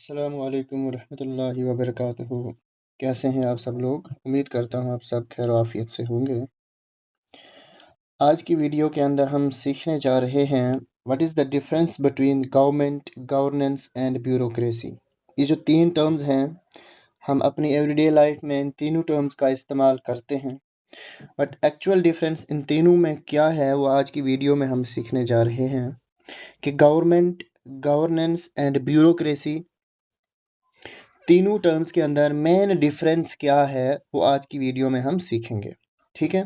अस्सलामुअलैकुम वरहमतुल्लाहि वबरकातुहू। कैसे हैं आप सब लोग? उम्मीद करता हूँ आप सब खैर आफियत से होंगे। आज की वीडियो के अंदर हम सीखने जा रहे हैं what is the difference between government, governance and bureaucracy. ये जो तीन टर्म्स हैं, हम अपनी एवरीडे लाइफ में इन तीनों टर्म्स का इस्तेमाल करते हैं, बट एक्चुअल डिफरेंस इन तीनों में क्या है वो आज की वीडियो में हम सीखने जा रहे हैं कि गवर्नमेंट, गवर्नेंस एंड ब्यूरोक्रेसी तीनों टर्म्स के अंदर मेन डिफरेंस क्या है वो आज की वीडियो में हम सीखेंगे। ठीक है,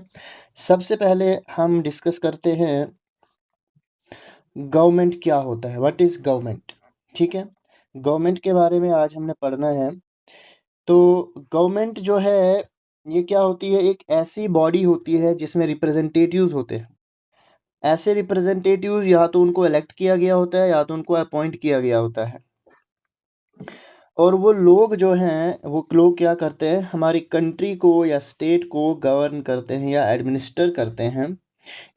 सबसे पहले हम डिस्कस करते हैं गवर्नमेंट क्या होता है, व्हाट इज गवर्नमेंट। ठीक है, गवर्नमेंट के बारे में आज हमने पढ़ना है। तो गवर्नमेंट जो है ये क्या होती है, एक ऐसी बॉडी होती है जिसमें रिप्रेजेंटेटिव्स होते हैं। ऐसे रिप्रेजेंटेटिव्स या तो उनको इलेक्ट किया गया होता है या तो उनको अपॉइंट किया गया होता है, और वो लोग जो हैं वो लोग क्या करते हैं, हमारी कंट्री को या स्टेट को गवर्न करते हैं या एडमिनिस्टर करते हैं।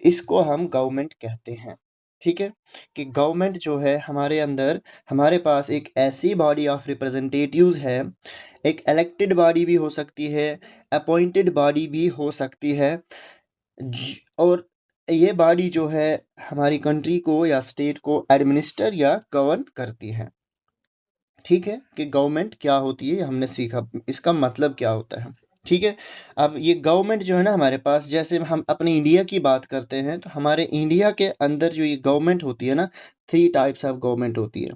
इसको हम गवर्नमेंट कहते हैं। ठीक है, कि गवर्नमेंट जो है हमारे अंदर, हमारे पास एक ऐसी बॉडी ऑफ रिप्रेजेंटेटिव्स है। एक इलेक्टेड बॉडी भी हो सकती है, अपॉइंटेड बॉडी भी हो सकती है, और ये बॉडी जो है हमारी कंट्री को या स्टेट को एडमिनिस्टर या गवर्न करती है। ठीक है, कि गवर्नमेंट क्या होती है ये हमने सीखा, इसका मतलब क्या होता है। ठीक है, अब ये गवर्नमेंट जो है ना हमारे पास, जैसे हम अपने इंडिया की बात करते हैं तो हमारे इंडिया के अंदर जो ये गवर्नमेंट होती है ना, थ्री टाइप्स ऑफ गवर्नमेंट होती है।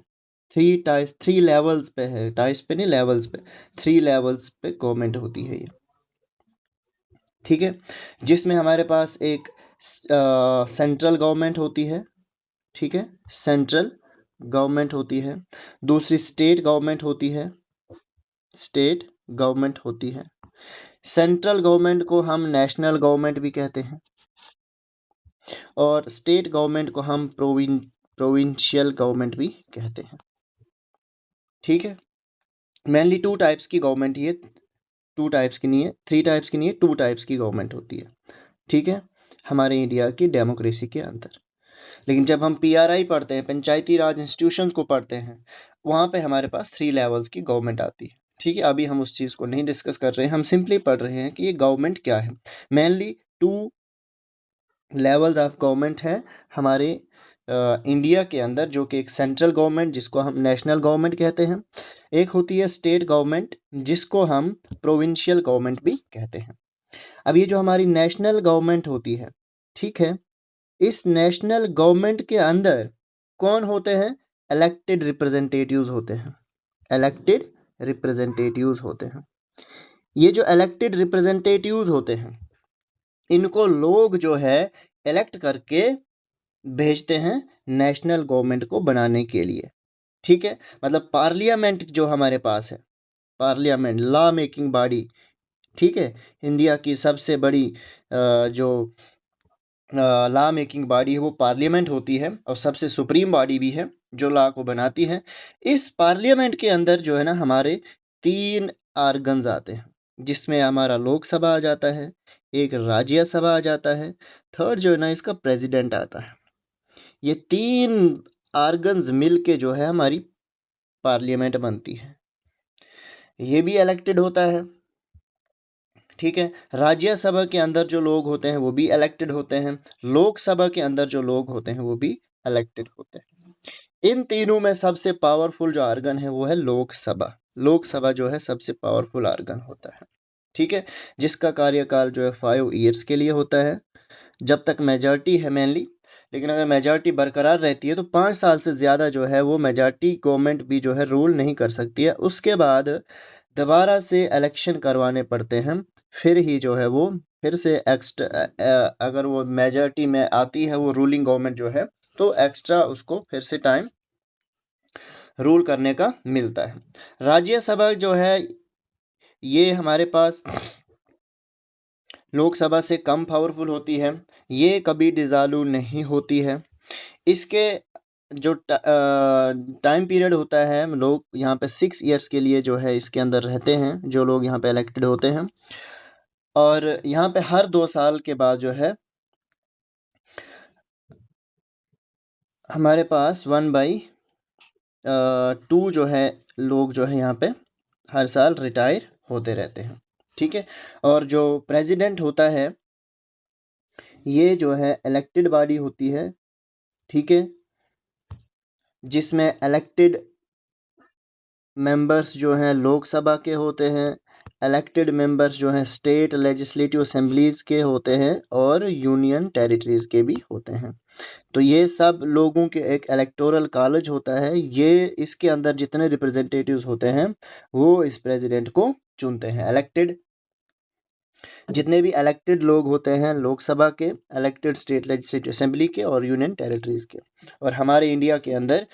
थ्री टाइप्स, थ्री लेवल्स पे है, टाइप्स पे नहीं लेवल्स पे, थ्री लेवल्स पे गवर्नमेंट होती है ये। ठीक है, जिसमें हमारे पास एक सेंट्रल गवर्नमेंट होती है। ठीक है, सेंट्रल गवर्नमेंट होती है। दूसरी स्टेट गवर्नमेंट होती है, स्टेट गवर्नमेंट होती है। सेंट्रल गवर्नमेंट को हम नेशनल गवर्नमेंट भी कहते हैं, और स्टेट गवर्नमेंट को हम प्रोविंशियल गवर्नमेंट भी कहते हैं। ठीक है, मेनली टू टाइप्स की गवर्नमेंट ही है, टू टाइप्स की नहीं है, थ्री टाइप्स की नहीं है, टू टाइप्स की गवर्नमेंट होती है। ठीक है, हमारे इंडिया की डेमोक्रेसी के अंदर। लेकिन जब हम पीआरआई पढ़ते हैं, पंचायती राज इंस्टीट्यूशंस को पढ़ते हैं, वहाँ पे हमारे पास थ्री लेवल्स की गवर्नमेंट आती है। ठीक है, अभी हम उस चीज़ को नहीं डिस्कस कर रहे हैं, हम सिंपली पढ़ रहे हैं कि ये गवर्नमेंट क्या है। Mainly two levels of government है हमारे इंडिया के अंदर, जो कि एक सेंट्रल गवर्नमेंट जिसको हम नेशनल गवर्नमेंट कहते हैं, एक होती है स्टेट गवर्नमेंट जिसको हम प्रोविंशियल गवर्नमेंट भी कहते हैं। अब ये जो हमारी नेशनल गवर्नमेंट होती है, ठीक है, इस नेशनल गवर्नमेंट के अंदर कौन होते हैं? इलेक्टेड रिप्रेजेंटेटिव्स होते हैं, इलेक्टेड रिप्रेजेंटेटिव्स होते हैं। ये जो इलेक्टेड रिप्रेजेंटेटिव्स होते हैं, इनको लोग जो है इलेक्ट करके भेजते हैं नेशनल गवर्नमेंट को बनाने के लिए। ठीक है, मतलब पार्लियामेंट जो हमारे पास है, पार्लियामेंट लॉ मेकिंग बॉडी। ठीक है, इंडिया की सबसे बड़ी जो लॉ मेकिंग बॉडी है वो पार्लियामेंट होती है, और सबसे सुप्रीम बॉडी भी है जो लॉ को बनाती है। इस पार्लियामेंट के अंदर जो है ना हमारे तीन आर्गन्स आते हैं, जिसमें हमारा लोकसभा आ जाता है, एक राज्यसभा आ जाता है, थर्ड जो है ना इसका प्रेसिडेंट आता है। ये तीन आर्गन्स मिलके जो है हमारी पार्लियामेंट बनती है। ये भी इलेक्टेड होता है। ठीक है, राज्यसभा के अंदर जो लोग होते हैं वो भी इलेक्टेड होते हैं, लोकसभा के अंदर जो लोग होते हैं वो भी इलेक्टेड होते हैं। इन तीनों में सबसे पावरफुल जो आर्गन है वो है लोकसभा। लोकसभा जो है सबसे पावरफुल आर्गन होता है। ठीक है, जिसका कार्यकाल जो है 5 ईयर्स के लिए होता है, जब तक मेजॉरिटी है मेनली। लेकिन अगर मेजॉरिटी बरकरार रहती है तो 5 साल से ज़्यादा जो है वो मेजॉरिटी गवर्नमेंट भी जो है रूल नहीं कर सकती है। उसके बाद दोबारा से इलेक्शन करवाने पड़ते हैं, फिर ही जो है वो फिर से एक्स्ट्रा, अगर वो मेजॉरिटी में आती है वो रूलिंग गवर्नमेंट जो है, तो एक्स्ट्रा उसको फिर से टाइम रूल करने का मिलता है। राज्यसभा जो है ये हमारे पास लोकसभा से कम पावरफुल होती है, ये कभी डिज़ाल्व नहीं होती है। इसके जो टाइम पीरियड होता है, लोग यहाँ पे 6 ईयर्स के लिए जो है इसके अंदर रहते हैं, जो लोग यहाँ पे इलेक्टेड होते हैं, और यहाँ पे हर 2 साल के बाद जो है हमारे पास 1/4 2 जो है लोग जो है यहाँ पे हर साल रिटायर होते रहते हैं, ठीक है। और जो प्रेसिडेंट होता है ये जो है इलेक्टेड बॉडी होती है, ठीक है, जिसमें इलेक्टेड मेंबर्स जो हैं लोकसभा के होते हैं, इलेक्टेड मेंबर्स जो हैं स्टेट लेजिस्लेटिव असेंबलीज के होते हैं और यूनियन टेरिटरीज के भी होते हैं। तो ये सब लोगों के एक इलेक्टोरल कॉलेज होता है, ये इसके अंदर जितने रिप्रेजेंटेटिव्स होते हैं वो इस प्रेसिडेंट को चुनते हैं। इलेक्टेड जितने भी इलेक्टेड लोग होते हैं लोकसभा के, इलेक्टेड स्टेट लेजिस्लेटिव असेंबली के और यूनियन टेरिटरीज के। और हमारे इंडिया के अंदर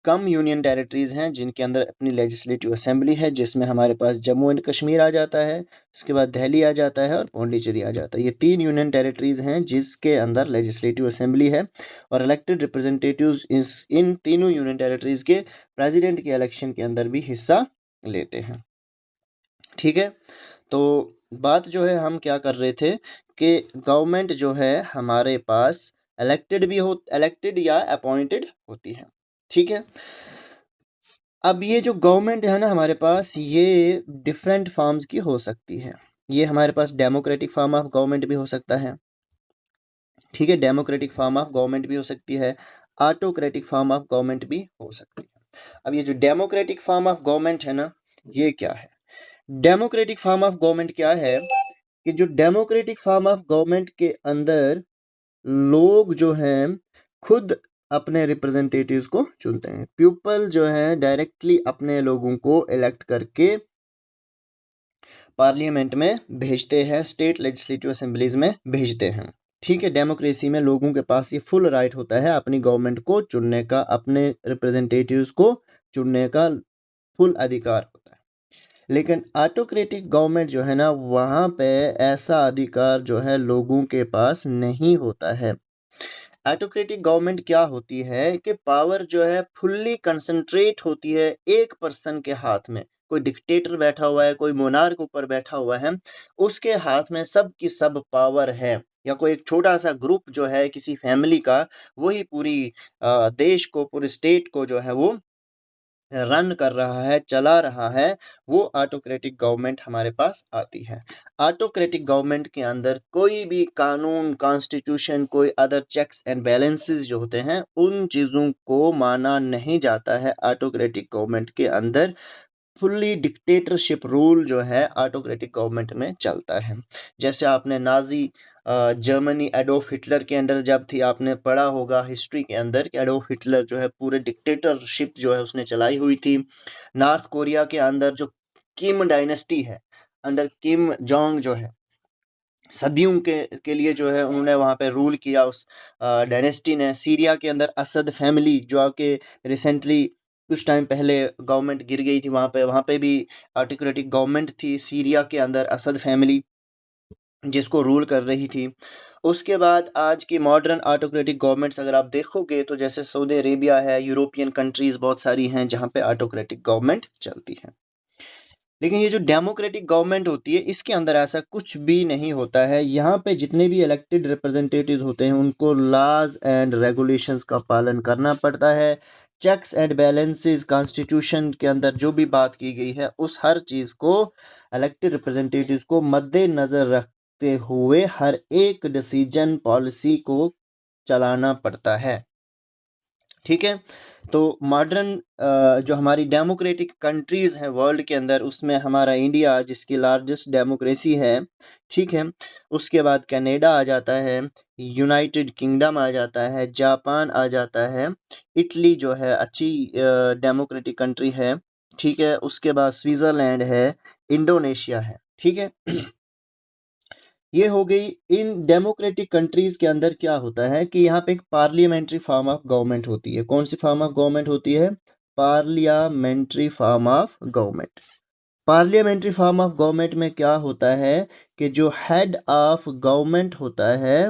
कम यूनियन टेरिटरीज हैं जिनके अंदर अपनी लेजिस्लेटिव असेंबली है, जिसमें हमारे पास जम्मू एंड कश्मीर आ जाता है, उसके बाद दिल्ली आ जाता है और पौंडीचेरी आ जाता है। ये 3 यूनियन टेरिटरीज हैं जिसके अंदर लेजिस्लेटिव असेंबली है और इलेक्टेड रिप्रेजेंटेटिव्स इन तीनों यूनियन टेरिटरीज के प्रेसिडेंट के इलेक्शन के अंदर भी हिस्सा लेते हैं, ठीक है। तो बात जो है हम क्या कर रहे थे कि गवर्नमेंट जो है हमारे पास इलेक्टेड या अपॉइंटेड होती है, ठीक है। अब ये जो गवर्नमेंट है ना हमारे पास, ये डिफरेंट फॉर्म्स की हो सकती है। ये हमारे पास डेमोक्रेटिक फॉर्म ऑफ गवर्नमेंट भी हो सकता है, ठीक है, डेमोक्रेटिक फॉर्म ऑफ गवर्नमेंट भी हो सकती है, ऑटोक्रेटिक फॉर्म ऑफ गवर्नमेंट भी हो सकती है। अब ये जो डेमोक्रेटिक फॉर्म ऑफ गवर्नमेंट है ना, ये क्या है? डेमोक्रेटिक फॉर्म ऑफ गवर्नमेंट क्या है कि जो डेमोक्रेटिक फॉर्म ऑफ गवर्नमेंट के अंदर लोग जो हैं खुद अपने रिप्रेजेंटेटिव्स को चुनते हैं। पीपल जो है डायरेक्टली अपने लोगों को इलेक्ट करके पार्लियामेंट में भेजते हैं, स्टेट लेजिस्लेटिव असेंबलीज में भेजते हैं, ठीक है। डेमोक्रेसी में लोगों के पास ये फुल राइट होता है अपनी गवर्नमेंट को चुनने का, अपने रिप्रेजेंटेटिव्स को चुनने का फुल अधिकार होता है। लेकिन ऑटोक्रेटिक गवर्नमेंट जो है ना, वहाँ पे ऐसा अधिकार जो है लोगों के पास नहीं होता है। ऑटोक्रेटिक गवर्नमेंट क्या होती है कि पावर जो है फुल्ली कंसंट्रेट होती है एक पर्सन के हाथ में। कोई डिक्टेटर बैठा हुआ है, कोई मोनार्क ऊपर बैठा हुआ है, उसके हाथ में सब की सब पावर है। या कोई एक छोटा सा ग्रुप जो है किसी फैमिली का, वही पूरी देश को, पूरे स्टेट को जो है वो रन कर रहा है, चला रहा है। वो ऑटोक्रेटिक गवर्नमेंट हमारे पास आती है। ऑटोक्रेटिक गवर्नमेंट के अंदर कोई भी कानून, कॉन्स्टिट्यूशन, कोई अदर चेक्स एंड बैलेंसेस जो होते हैं उन चीज़ों को माना नहीं जाता है। ऑटोक्रेटिक गवर्नमेंट के अंदर फुल्ली डिक्टेटरशिप रूल जो है ऑटोक्रेटिक गवर्नमेंट में चलता है। जैसे आपने नाजी जर्मनी एडोल्फ हिटलर के अंदर जब थी, आपने पढ़ा होगा हिस्ट्री के अंदर कि एडोल्फ हिटलर जो है पूरे डिक्टेटरशिप जो है उसने चलाई हुई थी। नॉर्थ कोरिया के अंदर जो किम डायनेस्टी है, अंडर किम जोंग जो है, सदियों के लिए जो है उन्होंने वहाँ पे रूल किया उस डायनेस्टी ने। सीरिया के अंदर असद फैमिली जो आके रिसेंटली कुछ टाइम पहले गवर्नमेंट गिर गई थी, वहाँ पे भी ऑटोक्रेटिक गवर्नमेंट थी सीरिया के अंदर, असद फैमिली जिसको रूल कर रही थी। उसके बाद आज की मॉडर्न ऑटोक्रेटिक गवर्नमेंट्स अगर आप देखोगे तो जैसे सऊदी अरेबिया है, यूरोपियन कंट्रीज़ बहुत सारी हैं जहाँ पे ऑटोक्रेटिक गवर्नमेंट चलती है। लेकिन ये जो डेमोक्रेटिक गवर्नमेंट होती है इसके अंदर ऐसा कुछ भी नहीं होता है। यहाँ पे जितने भी इलेक्टेड रिप्रेजेंटेटिव्स होते हैं उनको लॉज एंड रेगुलेशंस का पालन करना पड़ता है। चेक्स एंड बैलेंसेस कॉन्स्टिट्यूशन के अंदर जो भी बात की गई है उस हर चीज़ को इलेक्टेड रिप्रेजेंटेटिव्स को मद्देनज़र रखते हुए हर एक डिसीजन पॉलिसी को चलाना पड़ता है, ठीक है। तो मॉडर्न जो हमारी डेमोक्रेटिक कंट्रीज़ हैं वर्ल्ड के अंदर, उसमें हमारा इंडिया जिसकी लार्जेस्ट डेमोक्रेसी है, ठीक है। उसके बाद कनाडा आ जाता है, यूनाइटेड किंगडम आ जाता है, जापान आ जाता है, इटली जो है अच्छी डेमोक्रेटिक कंट्री है, ठीक है। उसके बाद स्विट्ज़रलैंड है, इंडोनेशिया है, ठीक है। ये हो गई। इन डेमोक्रेटिक कंट्रीज के अंदर क्या होता है कि यहाँ पे एक पार्लियामेंट्री फॉर्म ऑफ गवर्नमेंट होती है। कौन सी फॉर्म ऑफ गवर्नमेंट होती है? Parliamentary form of government. Parliamentary form of government में क्या होता है कि जो हेड ऑफ गवर्नमेंट होता है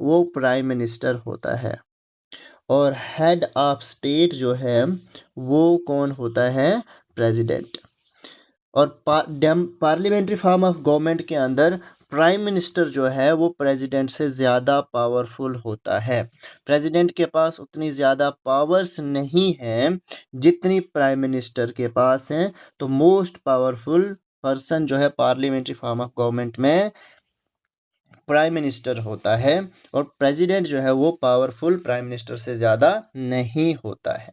वो प्राइम मिनिस्टर होता है, और हेड ऑफ स्टेट जो है वो कौन होता है? प्रेसिडेंट। और पार्लियामेंट्री फॉर्म ऑफ गवर्नमेंट के अंदर प्राइम मिनिस्टर जो है वो प्रेसिडेंट से ज़्यादा पावरफुल होता है। प्रेसिडेंट के पास उतनी ज़्यादा पावर्स नहीं हैं जितनी प्राइम मिनिस्टर के पास हैं। तो मोस्ट पावरफुल पर्सन जो है पार्लियामेंट्री फॉर्म ऑफ गवर्नमेंट में प्राइम मिनिस्टर होता है, और प्रेसिडेंट जो है वो पावरफुल प्राइम मिनिस्टर से ज़्यादा नहीं होता है।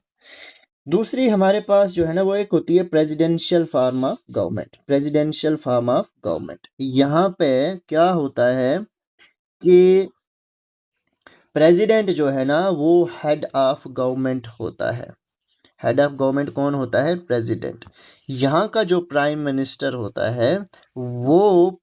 दूसरी हमारे पास जो है ना वो एक होती है presidential form of government. Presidential form of government यहाँ पे क्या होता है कि प्रेसिडेंट जो है ना वो हेड ऑफ गवर्नमेंट होता है। हेड ऑफ गवर्नमेंट कौन होता है? प्रेसिडेंट। यहाँ का जो प्राइम मिनिस्टर होता है वो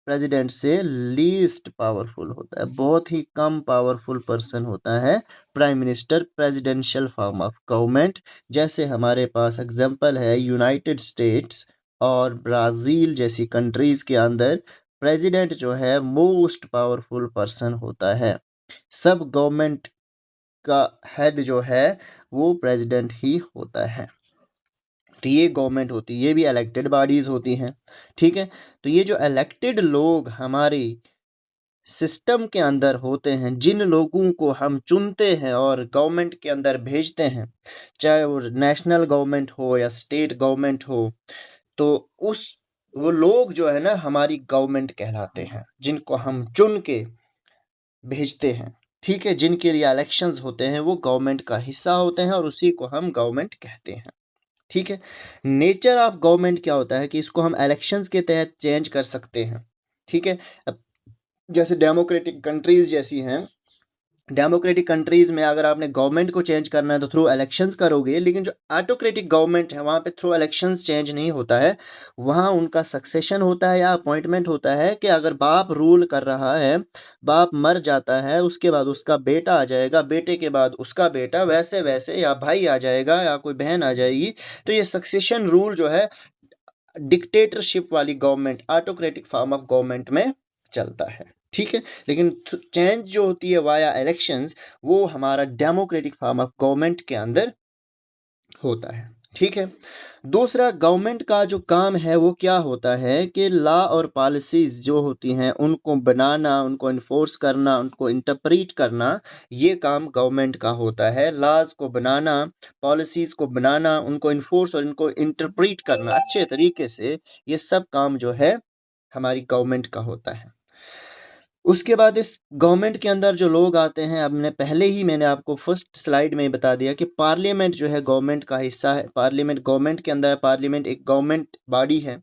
प्रेसिडेंट से लीस्ट पावरफुल होता है, बहुत ही कम पावरफुल पर्सन होता है prime minister presidential form of government. जैसे हमारे पास एग्जांपल है यूनाइटेड स्टेट्स और ब्राज़ील जैसी कंट्रीज़ के अंदर प्रेसिडेंट जो है मोस्ट पावरफुल पर्सन होता है। सब गवर्नमेंट का हेड जो है वो प्रेसिडेंट ही होता है। तो ये गवर्नमेंट होती है, ये भी इलेक्टेड बॉडीज होती हैं, ठीक है। तो ये जो इलेक्टेड लोग हमारी सिस्टम के अंदर होते हैं, जिन लोगों को हम चुनते हैं और गवर्नमेंट के अंदर भेजते हैं, चाहे वो नेशनल गवर्नमेंट हो या स्टेट गवर्नमेंट हो, तो वो लोग जो है ना हमारी गवर्नमेंट कहलाते हैं, जिनको हम चुन के भेजते हैं, ठीक है। जिनके लिए इलेक्शंस होते हैं वो गवर्नमेंट का हिस्सा होते हैं और उसी को हम गवर्नमेंट कहते हैं, ठीक है। नेचर ऑफ गवर्नमेंट क्या होता है कि इसको हम इलेक्शंस के तहत चेंज कर सकते हैं, ठीक है। अब जैसे डेमोक्रेटिक कंट्रीज जैसी हैं, डेमोक्रेटिक कंट्रीज में अगर आपने गवर्नमेंट को चेंज करना है तो थ्रू इलेक्शंस करोगे, लेकिन जो ऑटोक्रेटिक गवर्नमेंट है वहाँ पे थ्रू इलेक्शंस चेंज नहीं होता है। वहाँ उनका सक्सेशन होता है या अपॉइंटमेंट होता है कि अगर बाप रूल कर रहा है, बाप मर जाता है, उसके बाद उसका बेटा आ जाएगा, बेटे के बाद उसका बेटा, वैसे वैसे, या भाई आ जाएगा या कोई बहन आ जाएगी। तो ये सक्सेशन रूल जो है डिक्टेटरशिप वाली government, autocratic form of government में चलता है, ठीक है। लेकिन चेंज जो होती है वाया इलेक्शंस, वो हमारा डेमोक्रेटिक फॉर्म ऑफ गवर्नमेंट के अंदर होता है, ठीक है। दूसरा, गवर्नमेंट का जो काम है वो क्या होता है कि लॉ और पॉलिसीज जो होती हैं उनको बनाना, उनको इन्फोर्स करना, उनको इंटरप्रीट करना, ये काम गवर्नमेंट का होता है। लॉज को बनाना, पॉलिसीज को बनाना, उनको इन्फोर्स और इनको इंटरप्रीट करना अच्छे तरीके से, ये सब काम जो है हमारी गवर्नमेंट का होता है। उसके बाद इस गवर्नमेंट के अंदर जो लोग आते हैं, अब मैंने आपको फर्स्ट स्लाइड में बता दिया कि पार्लियामेंट जो है गवर्नमेंट का हिस्सा है। पार्लियामेंट गवर्नमेंट के अंदर, पार्लियामेंट एक गवर्नमेंट बॉडी है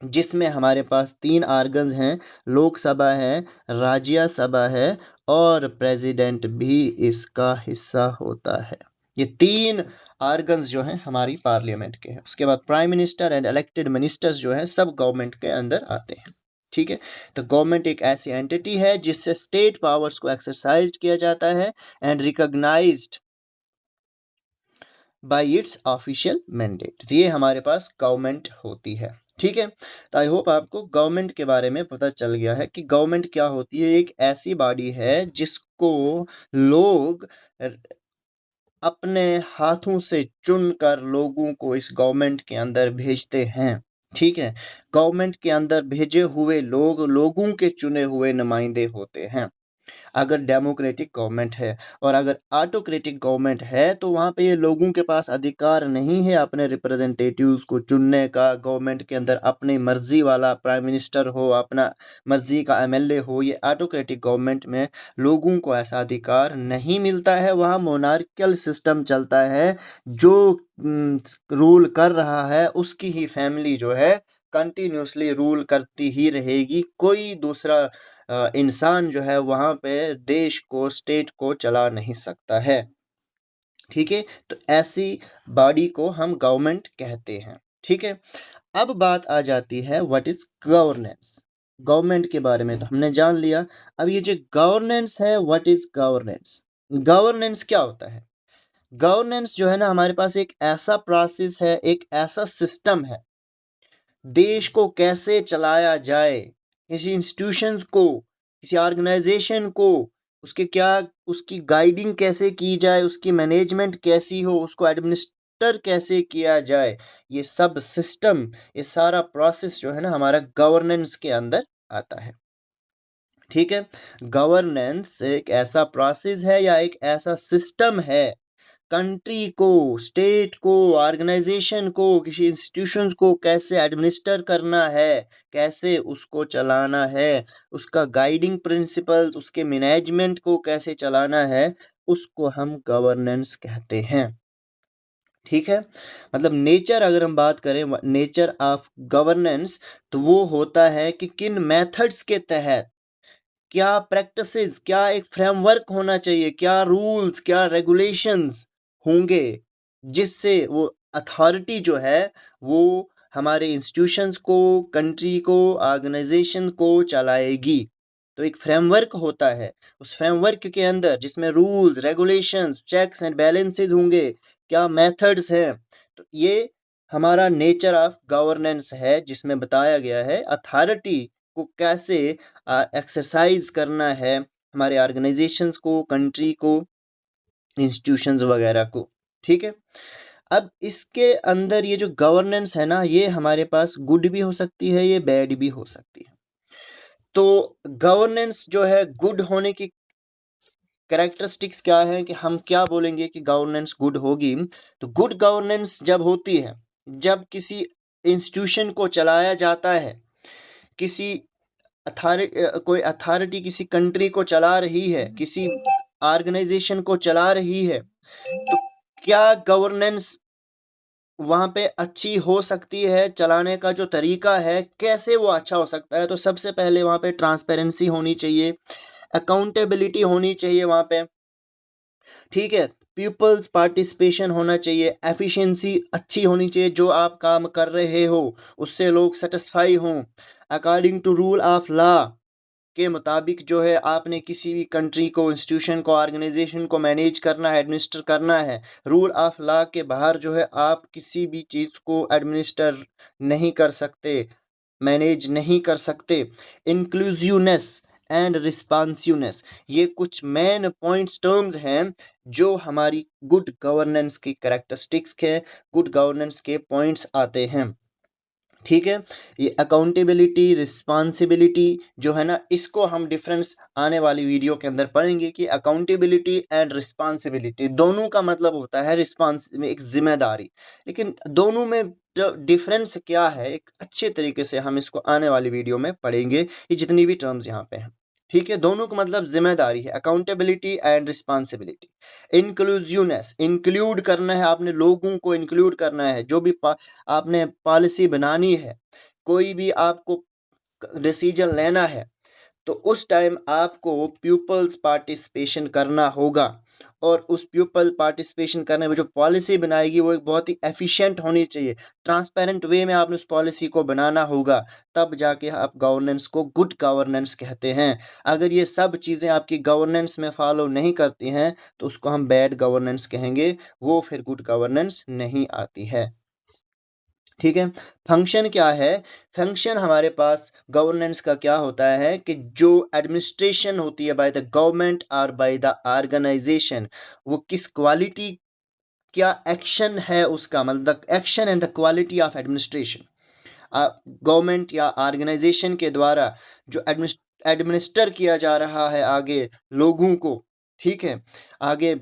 जिसमें हमारे पास 3 आर्गन्स हैं, लोकसभा है, राज्यसभा है और प्रेसिडेंट भी इसका हिस्सा होता है। ये 3 आर्गन्स जो हैं हमारी पार्लियामेंट के हैं। उसके बाद prime minister and elected ministers जो हैं सब गवर्नमेंट के अंदर आते हैं, ठीक है। तो गवर्नमेंट एक ऐसी एंटिटी है जिससे स्टेट पावर्स को एक्सरसाइज किया जाता है and recognized by its official mandate. ये हमारे पास गवर्नमेंट होती है, ठीक है। तो आई होप आपको गवर्नमेंट के बारे में पता चल गया है कि गवर्नमेंट क्या होती है। एक ऐसी बॉडी है जिसको लोग अपने हाथों से चुनकर लोगों को इस गवर्नमेंट के अंदर भेजते हैं, ठीक है। गवर्नमेंट के अंदर भेजे हुए लोग लोगों के चुने हुए नुमाइंदे होते हैं। अगर डेमोक्रेटिक गवर्नमेंट है, और अगर ऑटोक्रेटिक गवर्नमेंट है तो वहाँ पे ये लोगों के पास अधिकार नहीं है अपने रिप्रेजेंटेटिव्स को चुनने का। गवर्नमेंट के अंदर अपनी मर्जी वाला प्राइम मिनिस्टर हो, अपना मर्जी का एमएलए हो। ये ऑटोक्रेटिक गवर्नमेंट में लोगों को ऐसा अधिकार नहीं मिलता है। वहाँ मोनार्कियल सिस्टम चलता है, जो रूल कर रहा है उसकी ही फैमिली जो है कंटिन्यूसली रूल करती ही रहेगी। कोई दूसरा इंसान जो है वहाँ पे देश को, स्टेट को चला नहीं सकता है, ठीक है। तो ऐसी बॉडी को हम गवर्नमेंट कहते हैं, ठीक है। अब बात आ जाती है व्हाट इज गवर्नेंस। गवर्नमेंट के बारे में तो हमने जान लिया। अब ये जो गवर्नेंस है, व्हाट इज गवर्नेंस। गवर्नेंस क्या होता है? गवर्नेंस जो है ना हमारे पास एक ऐसा प्रोसेस है, एक ऐसा सिस्टम है, देश को कैसे चलाया जाए, किसी इंस्टीट्यूशंस को, किसी ऑर्गेनाइजेशन को, उसकी गाइडिंग कैसे की जाए, उसकी मैनेजमेंट कैसी हो, उसको एडमिनिस्टर कैसे किया जाए, ये सब सिस्टम, ये सारा प्रोसेस जो है ना हमारा गवर्नेंस के अंदर आता है। ठीक है, गवर्नेंस एक ऐसा प्रोसेस है या एक ऐसा सिस्टम है, कंट्री को, स्टेट को, ऑर्गेनाइजेशन को, किसी इंस्टीट्यूशंस को कैसे एडमिनिस्टर करना है, कैसे उसको चलाना है, उसका गाइडिंग प्रिंसिपल्स, उसके मैनेजमेंट को कैसे चलाना है, उसको हम गवर्नेंस कहते हैं। ठीक है, मतलब नेचर, अगर हम बात करें नेचर ऑफ गवर्नेंस, तो वो होता है कि किन मेथड्स के तहत, क्या प्रैक्टिसेस, क्या एक फ्रेमवर्क होना चाहिए, क्या रूल्स, क्या रेगुलेशंस होंगे, जिससे वो अथॉरिटी जो है वो हमारे इंस्टीट्यूशंस को, कंट्री को, ऑर्गेनाइजेशन को चलाएगी। तो एक फ्रेमवर्क होता है, उस फ्रेमवर्क के अंदर जिसमें rules, regulations, checks and balances होंगे, क्या मेथड्स हैं, तो ये हमारा नेचर ऑफ गवर्नेंस है, जिसमें बताया गया है अथॉरिटी को कैसे एक्सरसाइज करना है, हमारे ऑर्गेनाइजेशंस को, कंट्री को, इंस्टीट्यूशंस वगैरह को। ठीक है, अब इसके अंदर ये जो गवर्नेंस है ना, ये हमारे पास गुड भी हो सकती है, ये बैड भी हो सकती है। तो गवर्नेंस जो है गुड होने की कैरेक्टरिस्टिक्स क्या है, कि हम क्या बोलेंगे कि गवर्नेंस गुड होगी, तो गुड गवर्नेंस जब होती है, जब किसी इंस्टीट्यूशन को चलाया जाता है, किसी कोई अथॉरिटी किसी कंट्री को चला रही है, किसी ऑर्गेनाइजेशन को चला रही है, तो क्या गवर्नेंस वहां पे अच्छी हो सकती है, चलाने का जो तरीका है कैसे वो अच्छा हो सकता है। तो सबसे पहले वहां पे ट्रांसपेरेंसी होनी चाहिए, अकाउंटेबिलिटी होनी चाहिए वहां पे। ठीक है, पीपल्स पार्टिसिपेशन होना चाहिए, एफिशिएंसी अच्छी होनी चाहिए, जो आप काम कर रहे हो उससे लोग सेटिस्फाई हों, according to rule of law के मुताबिक जो है आपने किसी भी कंट्री को, इंस्टीट्यूशन को, ऑर्गेनाइजेशन को मैनेज करना है, एडमिनिस्टर करना है। रूल ऑफ लॉ के बाहर जो है आप किसी भी चीज़ को एडमिनिस्टर नहीं कर सकते, मैनेज नहीं कर सकते। इंक्लूसिवनेस एंड रिस्पॉन्सिवनेस, ये कुछ मेन पॉइंट्स, टर्म्स हैं जो हमारी गुड गवर्नेंस की कैरेक्टरिस्टिक्स के, गुड गवर्नेंस के पॉइंट्स आते हैं। ठीक है, ये अकाउंटेबिलिटी, रिस्पॉन्सिबिलिटी जो है ना, इसको हम डिफरेंस आने वाली वीडियो के अंदर पढ़ेंगे कि अकाउंटेबिलिटी एंड रिस्पॉन्सिबिलिटी दोनों का मतलब होता है रिस्पॉन्स, एक जिम्मेदारी, लेकिन दोनों में जो डिफरेंस क्या है, एक अच्छे तरीके से हम इसको आने वाली वीडियो में पढ़ेंगे, ये जितनी भी टर्म्स यहाँ पे हैं। ठीक है, दोनों का मतलब जिम्मेदारी है, accountability and responsibility. Inclusiveness, include करना है, आपने लोगों को इंक्लूड करना है, जो भी आपने पॉलिसी बनानी है, कोई भी आपको डिसीजन लेना है, तो उस टाइम आपको प्यूपल्स पार्टिसिपेशन करना होगा, और उस प्यूपल पार्टिसिपेशन करने में जो पॉलिसी बनाएगी वो एक बहुत ही एफिशिएंट होनी चाहिए, ट्रांसपेरेंट वे में आपने उस पॉलिसी को बनाना होगा, तब जाके आप गवर्नेंस को गुड गवर्नेंस कहते हैं। अगर ये सब चीज़ें आपकी गवर्नेंस में फॉलो नहीं करती हैं तो उसको हम बैड गवर्नेंस कहेंगे, वो फिर गुड गवर्नेंस नहीं आती है। ठीक है, फंक्शन क्या है, फंक्शन हमारे पास गवर्नेंस का क्या होता है कि जो एडमिनिस्ट्रेशन होती है बाय द गवर्नमेंट और बाय द ऑर्गेनाइजेशन, वो किस क्वालिटी, क्या एक्शन है उसका, मतलब the action and the quality of administration, government या ऑर्गेनाइजेशन के द्वारा जो एडमिनिस्टर किया जा रहा है आगे लोगों को। ठीक है, आगे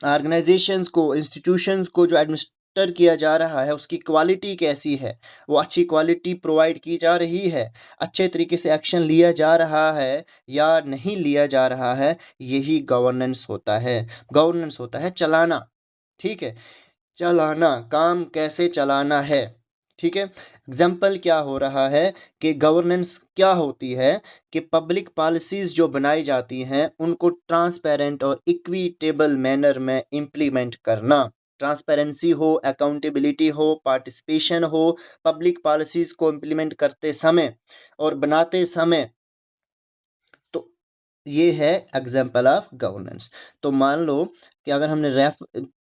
ऑर्गेनाइजेशंस को, इंस्टीट्यूशंस को जो एडमिनिस्टर किया जा रहा है उसकी क्वालिटी कैसी है, वो अच्छी क्वालिटी प्रोवाइड की जा रही है, अच्छे तरीके से एक्शन लिया जा रहा है या नहीं लिया जा रहा है, यही गवर्नेंस होता है। गवर्नेंस होता है चलाना। ठीक है, चलाना, काम कैसे चलाना है। ठीक है, एग्जाम्पल क्या हो रहा है कि गवर्नेंस क्या होती है, कि पब्लिक पॉलिसीज जो बनाई जाती हैं उनको ट्रांसपेरेंट और इक्विटेबल मैनर में इम्प्लीमेंट करना, ट्रांसपेरेंसी हो, अकाउंटेबिलिटी हो, पार्टिसिपेशन हो, पब्लिक पॉलिसीज को इम्प्लीमेंट करते समय और बनाते समय, तो ये है एग्जाम्पल ऑफ गवर्नेंस। तो मान लो कि अगर हमने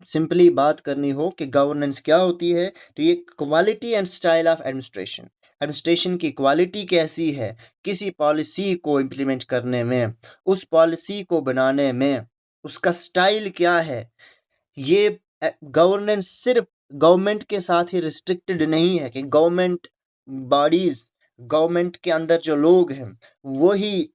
सिंपली बात करनी हो कि गवर्नेंस क्या होती है, तो ये quality and style of administration, administration की क्वालिटी कैसी है किसी पॉलिसी को इम्प्लीमेंट करने में, उस पॉलिसी को बनाने में उसका स्टाइल क्या है। ये गवर्नेंस सिर्फ गवर्नमेंट के साथ ही रिस्ट्रिक्टेड नहीं है कि गवर्नमेंट बॉडीज, गवर्नमेंट के अंदर जो लोग हैं वही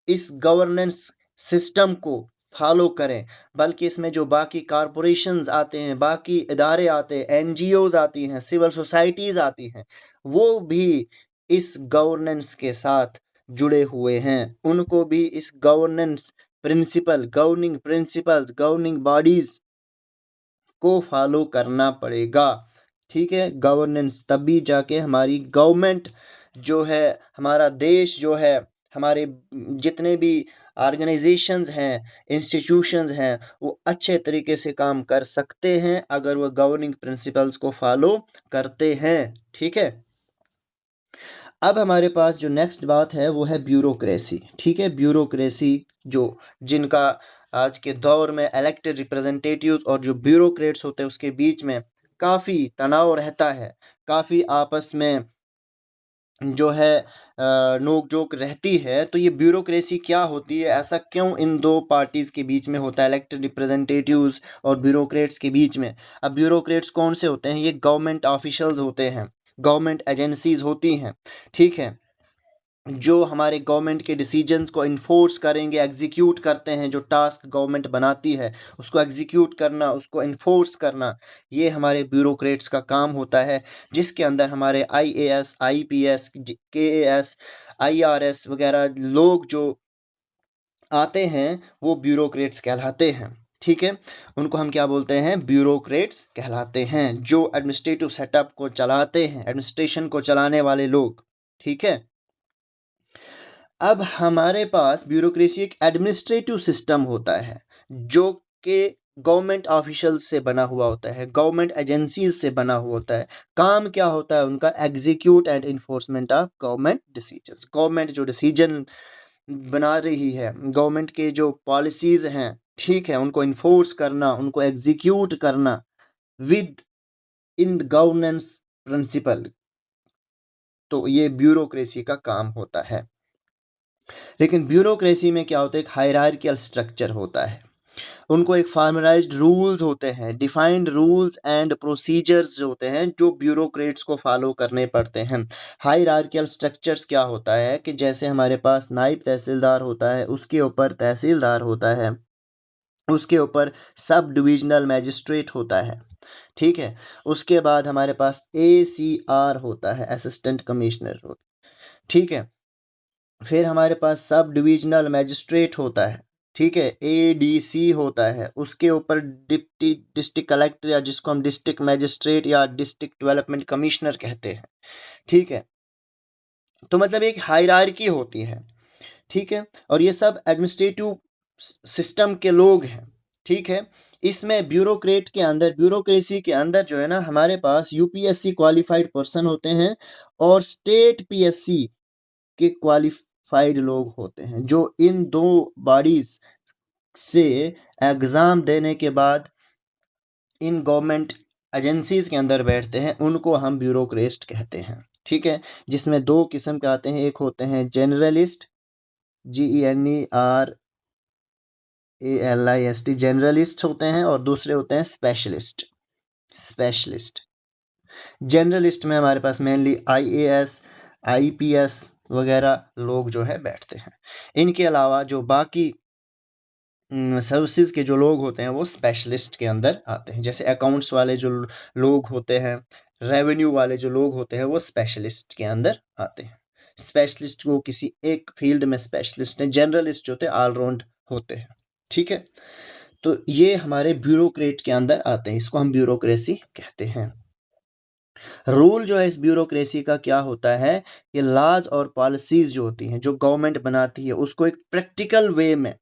इस गवर्नेंस सिस्टम को फॉलो करें, बल्कि इसमें जो बाकी कॉरपोरेशंस आते हैं, बाकी इदारे आते हैं, एनजीओज आती हैं, सिविल सोसाइटीज़ आती हैं, वो भी इस गवर्नेंस के साथ जुड़े हुए हैं। उनको भी इस governance principle, governing principles, governing bodies को फॉलो करना पड़ेगा। ठीक है, गवर्नेंस, तभी जाके हमारी गवर्नमेंट जो है, हमारा देश जो है, हमारे जितने भी ऑर्गेनाइजेशंस हैं, इंस्टीट्यूशंस हैं, वो अच्छे तरीके से काम कर सकते हैं अगर वो गवर्निंग प्रिंसिपल्स को फॉलो करते हैं। ठीक है, अब हमारे पास जो नेक्स्ट बात है वो है ब्यूरोक्रेसी। ठीक है, ब्यूरोक्रेसी जो जिनका आज के दौर में इलेक्टेड रिप्रेजेंटेटिव्स और जो ब्यूरोक्रेट्स होते हैं उसके बीच में काफ़ी तनाव रहता है, काफ़ी आपस में जो है नोक जोक रहती है। तो ये ब्यूरोक्रेसी क्या होती है, ऐसा क्यों इन दो पार्टीज़ के बीच में होता है, इलेक्टेड रिप्रेजेंटेटिव्स और ब्यूरोक्रेट्स के बीच में? अब ब्यूरोक्रेट्स कौन से होते हैं? ये गवर्नमेंट ऑफिशियल्स होते हैं, गवर्नमेंट एजेंसीज होती हैं। ठीक है, जो हमारे गवर्नमेंट के डिसीजंस को इन्फोर्स करेंगे, एग्जीक्यूट करते हैं, जो टास्क गवर्नमेंट बनाती है उसको एग्जीक्यूट करना, उसको इन्फोर्स करना, ये हमारे ब्यूरोक्रेट्स का काम होता है, जिसके अंदर हमारे आईएएस, आईपीएस, केएएस, आईआरएस वगैरह लोग जो आते हैं वो ब्यूरोक्रेट्स कहलाते हैं। ठीक है, उनको हम क्या बोलते हैं? ब्यूरोक्रेट्स कहलाते हैं, जो एडमिनिस्ट्रेटिव सेटअप को चलाते हैं, एडमिनिस्ट्रेशन को चलाने वाले लोग। ठीक है, अब हमारे पास ब्यूरोक्रेसी एक एडमिनिस्ट्रेटिव सिस्टम होता है जो कि गवर्नमेंट ऑफिशियल्स से बना हुआ होता है, गवर्नमेंट एजेंसीज से बना हुआ होता है। काम क्या होता है उनका? Execute and enforcement of government decisions. Government जो डिसीजन बना रही है, गवर्नमेंट के जो पॉलिसीज हैं, ठीक है, उनको इन्फोर्स करना, उनको एग्जीक्यूट करना विद इन गवर्नेंस प्रिंसिपल, तो ये ब्यूरोक्रेसी का काम होता है। लेकिन ब्यूरोक्रेसी में क्या होता है? एक हायरार्कियल स्ट्रक्चर होता है, उनको एक फार्मलाइज्ड रूल्स होते हैं, डिफाइंड रूल्स एंड प्रोसीजर्स जो होते हैं जो ब्यूरोक्रेट्स को फॉलो करने पड़ते हैं। हायरार्कियल स्ट्रक्चर्स क्या होता है कि जैसे हमारे पास नायब तहसीलदार होता है, उसके ऊपर तहसीलदार होता है, उसके ऊपर सब डिविजनल मैजिस्ट्रेट होता है। ठीक है, उसके बाद हमारे पास ACR होता है, असिस्टेंट कमिश्नर होता है। ठीक है, फिर हमारे पास सब डिविजनल मैजिस्ट्रेट होता है। ठीक है, ADC होता है, उसके ऊपर डिप्टी डिस्ट्रिक्ट कलेक्टर या जिसको हम डिस्ट्रिक्ट मैजिस्ट्रेट या डिस्ट्रिक्ट डेवलपमेंट कमिश्नर कहते हैं। ठीक है, तो मतलब एक हायरार्की होती है। ठीक है, और ये सब एडमिनिस्ट्रेटिव सिस्टम के लोग हैं। ठीक है, इसमें ब्यूरोक्रेट के अंदर, ब्यूरोक्रेसी के अंदर जो है ना, हमारे पास UPSC क्वालिफाइड पर्सन होते हैं और स्टेट PSC के क्वालिफाइड लोग होते हैं, जो इन दो बॉडीज से एग्ज़ाम देने के बाद इन गवर्नमेंट एजेंसीज के अंदर बैठते हैं, उनको हम ब्यूरोक्रेस्ट कहते हैं। ठीक है, जिसमें दो किस्म के आते हैं, एक होते हैं जनरलिस्ट, GENERALIST, जनरलिस्ट होते हैं, और दूसरे होते हैं स्पेशलिस्ट। स्पेशलिस्ट जनरलिस्ट में हमारे पास मेनली IAS, IPS वगैरह लोग जो है बैठते हैं। इनके अलावा जो बाकी सर्विसेज के जो लोग होते हैं वो स्पेशलिस्ट के अंदर आते हैं। जैसे अकाउंट्स वाले जो लोग होते हैं, रेवेन्यू वाले जो लोग होते हैं, वो स्पेशलिस्ट के अंदर आते हैं। स्पेशलिस्ट वो किसी एक फील्ड में स्पेशलिस्ट हैं, जनरलिस्ट जो होते हैं ऑलराउंड होते हैं। ठीक है, तो ये हमारे ब्यूरोक्रेट के अंदर आते हैं, इसको हम ब्यूरोक्रेसी कहते हैं। रूल जो है इस ब्यूरोक्रेसी का क्या होता है कि लॉज और पॉलिसीज जो होती हैं, जो गवर्नमेंट बनाती है, उसको एक प्रैक्टिकल वे में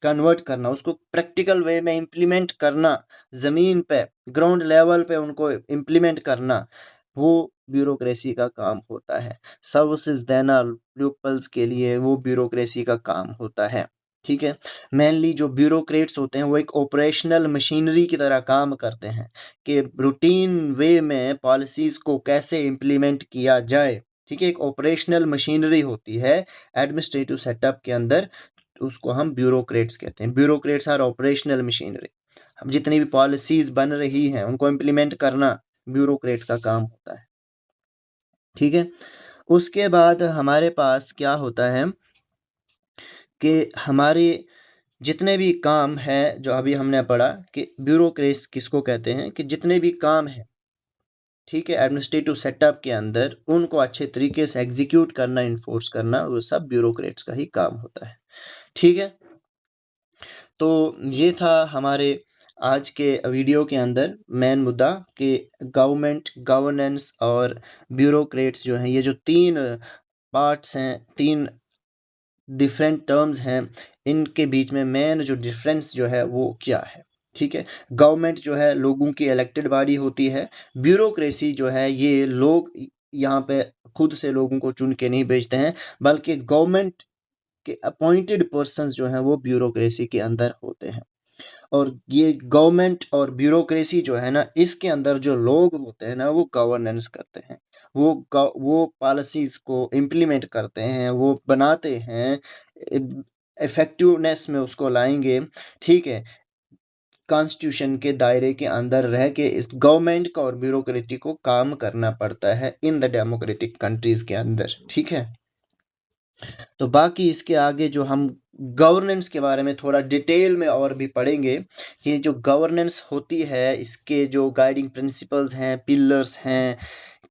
कन्वर्ट करना, उसको प्रैक्टिकल वे में इम्प्लीमेंट करना, ज़मीन पे ग्राउंड लेवल पे उनको इम्प्लीमेंट करना, वो ब्यूरोक्रेसी का काम होता है। सर्विसेज देना पीपल्स के लिए वो ब्यूरोक्रेसी का काम होता है। ठीक है, मेनली जो ब्यूरोक्रेट्स होते हैं वो एक ऑपरेशनल मशीनरी की तरह काम करते हैं कि रूटीन वे में पॉलिसीज़ को कैसे इम्प्लीमेंट किया जाए। ठीक है, एक ऑपरेशनल मशीनरी होती है एडमिनिस्ट्रेटिव सेटअप के अंदर, उसको हम ब्यूरोक्रेट्स कहते हैं। Bureaucrats are operational machinery. अब जितनी भी पॉलिसीज बन रही हैं उनको इम्प्लीमेंट करना ब्यूरोक्रेट का काम होता है। ठीक है, उसके बाद हमारे पास क्या होता है कि हमारे जितने भी काम है, जो अभी हमने पढ़ा कि ब्यूरोक्रेसी किसको कहते हैं, कि जितने भी काम है, ठीक है, एडमिनिस्ट्रेटिव सेटअप के अंदर उनको अच्छे तरीके से एग्जीक्यूट करना, इन्फोर्स करना, वो सब ब्यूरोक्रेट्स का ही काम होता है। ठीक है, तो ये था हमारे आज के वीडियो के अंदर मेन मुद्दा कि गवर्नमेंट, गवर्नेंस और ब्यूरोक्रेट्स जो हैं, ये जो तीन पार्ट्स हैं, तीन डिफरेंट टर्म्स हैं, इनके बीच में मेन जो डिफरेंस जो है वो क्या है। ठीक है, गवर्नमेंट जो है लोगों की इलेक्टेड बॉडी होती है, ब्यूरोक्रेसी जो है ये लोग यहाँ पे खुद से लोगों को चुन के नहीं भेजते हैं, बल्कि गवर्नमेंट के अपॉइंटेड पर्सन्स जो हैं वो ब्यूरोक्रेसी के अंदर होते हैं। और ये गवर्नमेंट और ब्यूरोक्रेसी जो है ना, इसके अंदर जो लोग होते हैं ना, वो गवर्नेंस करते हैं, वो पॉलिसीज को इम्प्लीमेंट करते हैं, वो बनाते हैं, इफेक्टिवनेस में उसको लाएंगे। ठीक है, कॉन्स्टिट्यूशन के दायरे के अंदर रह के इस गवर्नमेंट का और ब्यूरोक्रेसी को काम करना पड़ता है इन द डेमोक्रेटिक कंट्रीज के अंदर। ठीक है, तो बाकी इसके आगे जो हम गवर्नेंस के बारे में थोड़ा डिटेल में और भी पढ़ेंगे, ये जो गवर्नेंस होती है इसके जो गाइडिंग प्रिंसिपल्स हैं, पिलर्स हैं,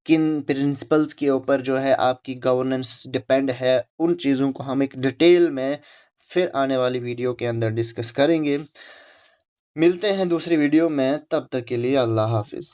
किन प्रिंसिपल्स के ऊपर जो है आपकी गवर्नेंस डिपेंड है, उन चीज़ों को हम एक डिटेल में फिर आने वाली वीडियो के अंदर डिस्कस करेंगे। मिलते हैं दूसरी वीडियो में, तब तक के लिए अल्लाह हाफिज़।